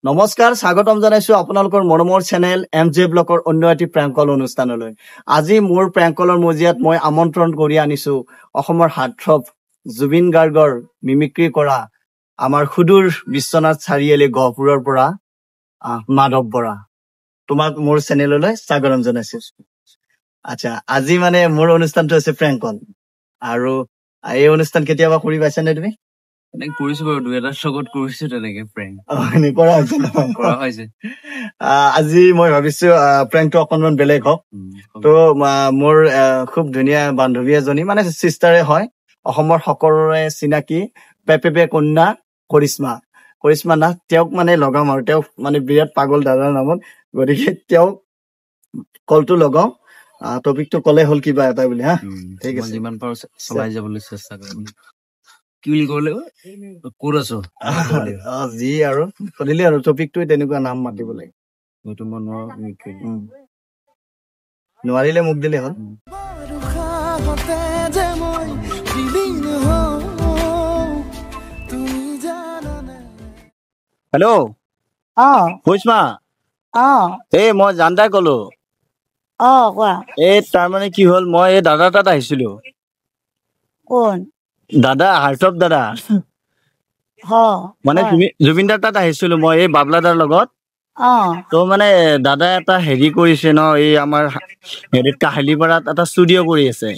নমস্কাৰ স্বাগতম জনাইছো আপোনালোকৰ মৰমৰ চেনেল এমজে ব্লকৰ অন্য এটি প্ৰেংকল অনুষ্ঠানলৈ আজি মোৰ প্ৰেংকলৰ মজিয়াত মই আমন্ত্ৰণ কৰি আনিছো অসমৰ হাৰ্টথ্ৰব জুবিন গাৰ্গৰ মিমিক্ৰি কৰা আমাৰ খুদুৰ বিশ্বনাথ চাৰিআলি গহপুৰৰ পৰা মাধৱ বৰা তোমাক মোৰ চেনেললৈ স্বাগতম জনাইছো আচ্ছা আজি মানে মোৰ অনুষ্ঠানটো আছে প্ৰেংকল আৰু এই অনুষ্ঠান কেতিয়াবা কৰি পাইছানে তুমি এনেক কৰিছো বাৰু দুই এটা শগত কৰিছো তেনেকে প্ৰেংক কৰা হৈছে আজি মই ভাবিছো প্ৰেংকটো অকনমান বেলেগ হওক তো মোৰ খুব ধুনীয়া বান্ধৱী এজনী মানে চিষ্টাৰে হয় অসমৰ সকলোৰে চিনাকি পেপেপে কন্যা কৰিশ্মা নাথ তেওঁক মানে লগাম আৰু তেওঁক মানে বিৰাট পাগল দাদাৰ নামত গতিকে তেওঁক কলটো লগাও টপিকটো কলে হ'ল কিবা এটা বুলি হা ঠিক আছে যিমান পাৰো চলাই যাবলৈ চেষ্টা কৰিম কি বুলি ক'লে ক'ত আছো যি আৰু সুধিলে আৰু টপিকটোৱে তেনেকুৱা নাম মাতিব লাগে নোৱাৰিলে মোক দিলে হ'ল হেল্ল' কৰিশ্মা এই মই জানদাই কলো কোৱা এই তাৰমানে কি হ'ল মই এই দাদা তাত আহিছিলো কোন দাদা হাৰ্টপ দাদা মানে তুমি জুবিন দাৰ তাত আহিছিলো মই এই বাবলাদাৰ লগত তো মানে দাদা এটা হেৰি কৰিছে ন এই আমাৰ হেৰিত কাহিলীপাৰাত এটা ষ্টুডিঅ' কৰি আছে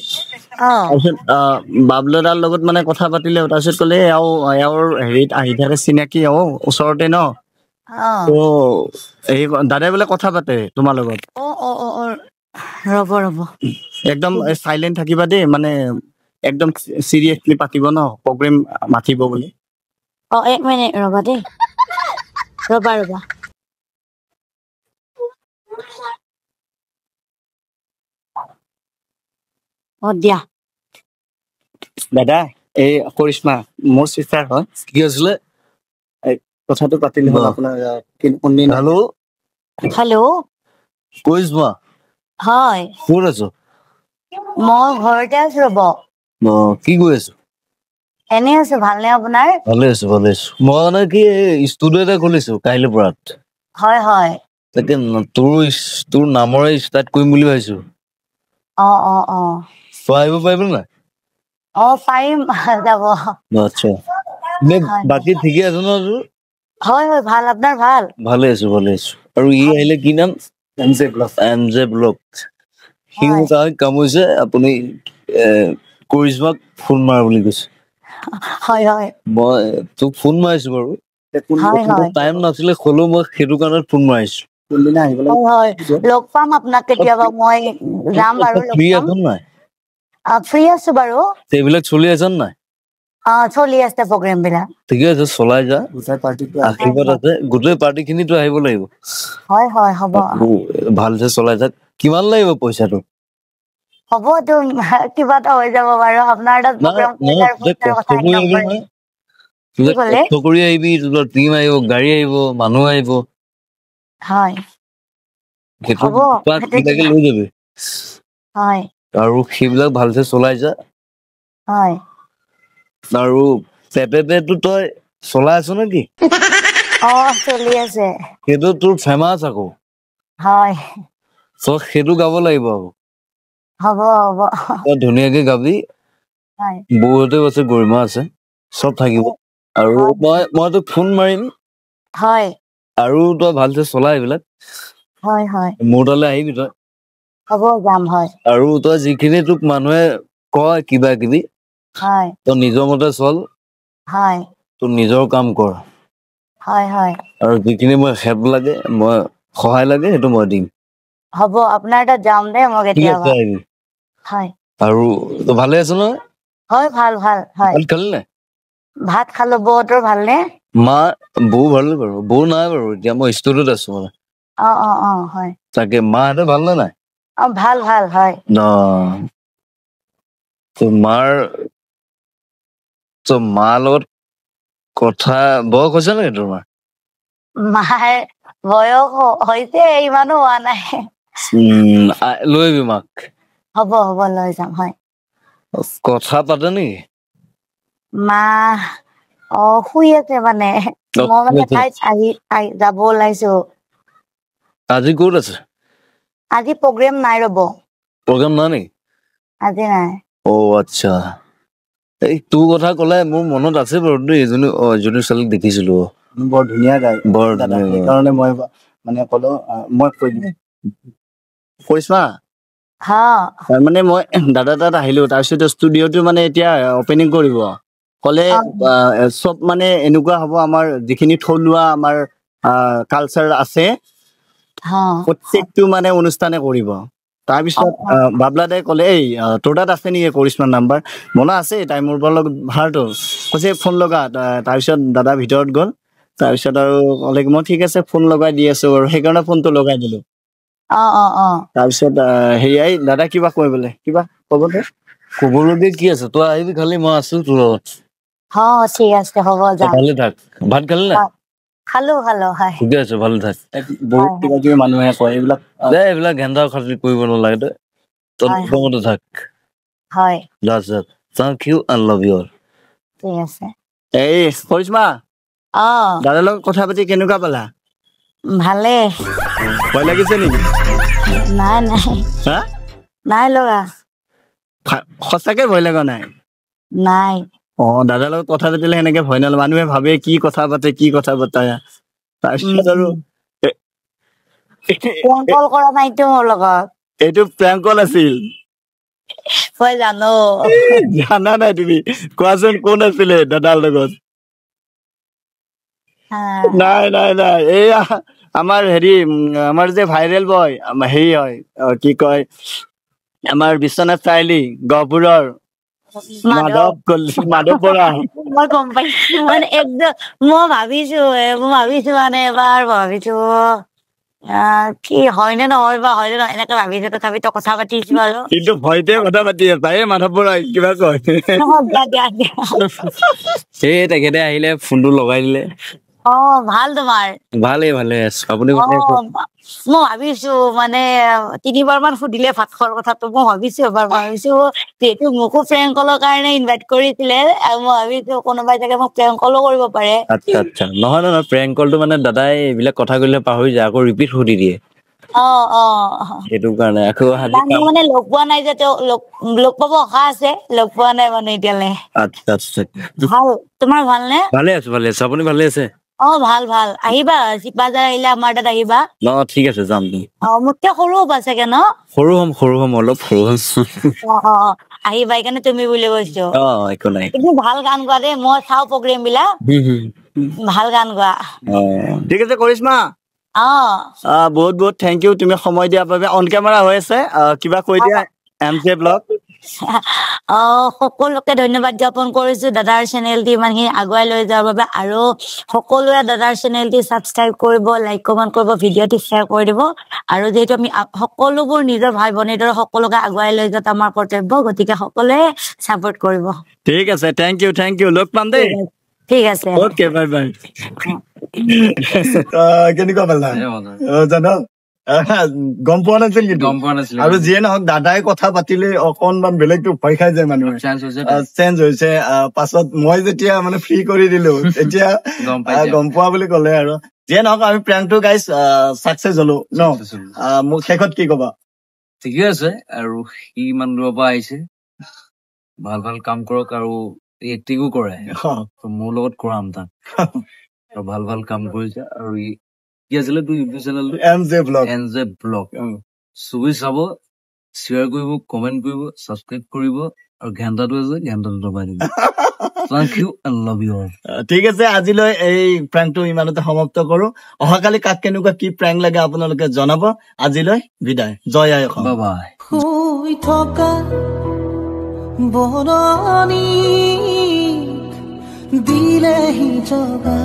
তাৰপিছত বাবলাদাৰ লগত মানে কথা পাতিলে তাৰপিছত ক'লে এওঁৰ হেৰিত আহি থাকে চিনাকি ওচৰতে ন তো এই দাদাই বোলে কথা পাতে তোমাৰ লগত ৰ'ব একদম চাইলেণ্ট থাকিবা দেই মানে একদম চিৰিয়াছলি পাতিব ন প্ৰগ্ৰেম মাতিব বুলি এক মিনিট ৰ'বা দেই ৰ'বা দিয়া দাদা এই কৰিশ্মা মোৰ চিষ্টাৰ হয় কি আছিলে কথাটো পাতিলে হ'ল আপোনাৰ হেল্ল' কৰিশ্মা হয় ক'ত আছো মই ঘৰতে আছো ৰ'ব কি কৰি আছো এনে আছো ভালনে আপোনাৰ ভালে আছো মই মানে কি ষ্টুডিঅ' এটা খুলিছো কাইলৈ পৰাত হয় তাকে তোৰ নামৰে ষ্টাৰ্ট কৰিম বুলি ভাবিছো তই আহিব পাৰিব নাই পাৰিম যাব আচ্ছা বাকী ঠিকে আছে ন তোৰ হয় ভাল আপোনাৰ ভাল ভালে আছো আৰু ই আহিলে কি নাম এমজে ব্লগ সি মোক কামুৰিছে আপুনি কৰিশ্মাক ফোন মাৰ বুলি কৈছে মই তোক ফোন মাৰিছো বাৰু টাইম নাছিলে হ'লেও মই সেইটো কাৰণত ফোন মাৰিছো লগ পাম আপোনাক কেতিয়াবা মই যাম বাৰু ফ্ৰী আছ নাই ফ্ৰী আছো বাৰু সেইবিলাক চলি আছে নাই চলি আছে প্ৰগ্ৰেম বিলাক ঠিকে আছে চলাই যা আশীৰ্বাদ আছে গোটেই পাৰ্টি খিনিতো আহিব লাগিব হয় হ'ব ভালছে চলাই থাক কিমান লাগিব পইচাটো হ'ব তো কিবা এটা হৈ যাব বাৰু আপোনাৰ কষ্ট কৰি আহিবি টিম আহিব গাড়ী আহিব মানুহ আহিব লৈ যাবি আৰু সেইবিলাক ভালছে চলাই যা আৰু পেপেটো তই চলাই আছ নেকি চলি আছে সেইটো তোৰ ফেমাছ আকৌ সেইটো গাব লাগিব আকৌ হ'ব তই ধুনীয়াকে গাবি বৌহঁতেও আছে গৰিমা আছে চব থাকিব আৰু মই তোক ফোন মাৰিম আৰু তই ভালছে চলাই এইবিলাক মোৰ তালৈ আহিবি তই হ'ব যাম আৰু তই যিখিনি তোক মানুহে কয় কিবা কিবি তই নিজৰ মতে চল তোৰ নিজৰ কাম কৰ আৰু যিখিনি মই হেল্প লাগে মই সহায় লাগে সেইটো মই দিম হ'ব আপোনাৰ তাত যাম দে মই কেতিয়াবা আৰু তই ভালে আছ নহয় ভাল খালি নাই ভাত খালো বৌহঁতৰ ভালনে বৌ ভালে বাৰু বৌ নাই বাৰু এতিয়া মই ষ্টুডিঅত আছো মানে তাকে মাহঁতে ভাল নে নাই ভাল তোৰ মাৰ লগত কথা বয়স হৈছে নেকি তোৰ মাৰ বয়স হৈছে ইমানো হোৱা নাই লৈ আহিবি মাক হ'ব লৈ যাম কথা পাতে নেকি মা শুই আছে মানে মই মানে তাইত আহি যাব ওলাইছো আজি ক'ত আছে আজি প্ৰগ্ৰেম নাই ৰব প্ৰগ্ৰাম নাই নেকি আজি নাই আচ্ছা এই তোৰ কথা ক'লে মোৰ মনত আছে বাৰু দেই এজনী ছোৱালীক দেখিছিলো বৰ ধুনীয়া গায় বৰ দাদা ধুনীয়া। সেইকাৰণে মই মানে ক'লো মই কৈ দিম কৰিশ্মা হা মানে মই দাদা তাত আহিলো তাৰপিছত ষ্টুডিঅ'টো মানে এতিয়া অপেনিং কৰিব ক'লে চব মানে এনেকুৱা হ'ব আমাৰ যিখিনি থলুৱা আমাৰ কালচাৰ আছে হা প্ৰত্যেকটো মানে অনুষ্ঠানে কৰিব তাৰপিছত বাবলা দাই ক'লে এই তোৰ তাত আছে নেকি কৰিশ্মাৰ নাম্বাৰ মনত আছে তাই মোৰ লগত ভালতো কৈছে ফোন লগা তাৰপিছত দাদা ভিতৰত গ'ল তাৰপিছত আৰু ক'লে মই ঠিক আছে ফোন লগাই দি আছো আৰু সেইকাৰণে ফোনটো লগাই দিলো তাৰপিছত হেৰিয়াই দাদা কিবা কয় বোলে কিবা ক'ব দে ক'বলগীয়া কি আছে তই আহিবি খালি মই আছো তোৰ লগত ঠিক আছে হ'ব যাম ভালে থাক ভাত খালি নাই খালো হয় ঠিকে আছে ভালে থাক বহুত কিবা কিবি মানুহে কয় এইবিলাক এইবিলাক ঘেন্টা খাতি কৰিব নালাগে তই তই থাক হয় thank you I love you ঠিক আছে এই কৰিশ্মা দাদাৰ লগত কথা পাতি কেনেকুৱা পালা ভালে ভয় লাগিছে নেকি নাই হা নাই লগা সঁচাকে ভয় লগা নাই নাই দাদাৰ লগত কথা পাতিলে সেনেকে ভয় নালাগে মানুহে ভাবে কি কথা পাতে তাৰপিছত আৰু কল কৰা নাইতো মোৰ লগত এইটো প্ৰেংক কল আছিল মই জানো জানা নাই তুমি কোৱাচোন কোন আছিলে দাদাৰ লগত নাই এয়া আমাৰ হেৰি আমাৰ যে ভাইৰেল বয় হেৰি হয় কি কয় আমাৰ বিশ্বনাথ চাৰিআলি গহপুৰৰ মাধৱ বৰা মই গম পাইছো মানে একদম মই ভাবিছো মানে এবাৰ ভাবিছো কি হয়নে নহয় বা হয়নে নহয় এনেকে ভাবিছো তথাপিতো কথা পাতিছো আৰু কিন্তু ভয়তে কথা পাতি আছা এই মাধৱ বৰা কিবা কয় সেই তেখেতে আহিলে ফোনটো লগাই দিলে ভাল তোমাৰ ভালে আছো আপুনি মই ভাবিছো মানে 3বাৰ মান সুধিলে ভাত খোৱাৰ কথাটো মই ভাবিছো যিহেতু মোকো প্ৰেংক কলৰ কাৰণে ইনভাইট কৰিছিলে আৰু মই ভাবিছো কোনোবাই চাগে মোক প্ৰেংক কলো কৰিব পাৰে আচ্ছা নহয় প্ৰেংক কলটো মানে দাদাই এইবিলাক কথা কলে পাহৰি যায় আকৌ ৰিপিট সুধি দিয়ে সেইটো কাৰণে আকৌ মানে লগ পোৱা নাই যে তেওঁ লগ পাব আশা আছে লগ পোৱা নাই মানে এতিয়ালে আচ্ছা ভাল তোমাৰ ভালনে ভালে আছো আপুনি ভালে আছে ভাল আহিবা চিপাজাৰ আহিলে আমাৰ তাত আহিবা ঠিক আছে যাম মোতকে সৰু হবা চাগে ন সৰু হম অলপ সৰু আহিবা সেইকাৰণে তুমি বুলি কৈছো একো নাই কিন্তু ভাল গান গোৱা দেই মই চাও প্ৰগ্ৰেম বিলাক ভাল গান গোৱা ঠিক আছে কৰিশ্মা বহুত থেংক ইউ তুমি সময় দিয়াৰ বাবে অন কেমেৰা হৈ আছে কিবা কৈ দিয়া MJ ব্লগ সকলোকে ধন্যবাদ জ্ঞাপন কৰিছো দাদাৰ চেনেলটি ইমানখিনি আগুৱাই লৈ যোৱাৰ বাবে আৰু সকলোৱে দাদাৰ চেনেলটি ছাবস্ক্ৰাইব কৰিব লাইক কমেণ্ট কৰিব ভিডিঅ'টি শ্বেয়াৰ কৰি দিব আৰু যিহেতু আমি সকলোবোৰ নিজৰ ভাই ভনীৰ দৰে সকলোকে আগুৱাই লৈ যোৱাটো আমাৰ কৰ্তব্য গতিকে সকলোৱে ছাপোৰ্ট কৰিব ঠিক আছে থেংক ইউ লগ পাম দেই ঠিক আছে ওকে বাই কেনেকুৱা পালা জানো গম পোৱা নাছিল কিন্তু আৰু যিয়ে নহওক দাদাই কথা পাতিলে অকনমান বেলেগটো ভয় খাই যায় মানুহে চেঞ্জ হৈছে পাছত মই যেতিয়া মানে ফ্ৰী কৰি দিলো তেতিয়া গম পোৱা বুলি ক'লে আৰু যিয়ে নহওক আমি প্ৰেংকটো গাইজ চাকচেছ হলো ন মোক শেষত কি কবা ঠিকে আছে আৰু সি ইমান দূৰৰ পৰা আহিছে ভাল কাম কৰক আৰু এক্টিঙো কৰে মোৰ লগত কৰাম তাক আৰু ভাল কাম কৰিছে আৰু কি আছিলে তোৰ ইউটিউব চেনেলটো MJ ব্লগ চবেই চাব শ্বেয়াৰ কৰিব কমেণ্ট কৰিব ছাবস্ক্ৰাইব কৰিব আৰু ঘণ্টাটো আছে ঘণ্টাটো দবাই দিব Thank you and love you all. ঠিক আছে আজিলৈ এই প্ৰেংকটো ইমানতে সমাপ্ত কৰো অহাকালি কাক কেনেকুৱা কি প্ৰেংক লাগে আপোনালোকে জনাব আজিলৈ বিদায় জয় আই অসম বাই শুই থকা বৰণী দিলেহি জগা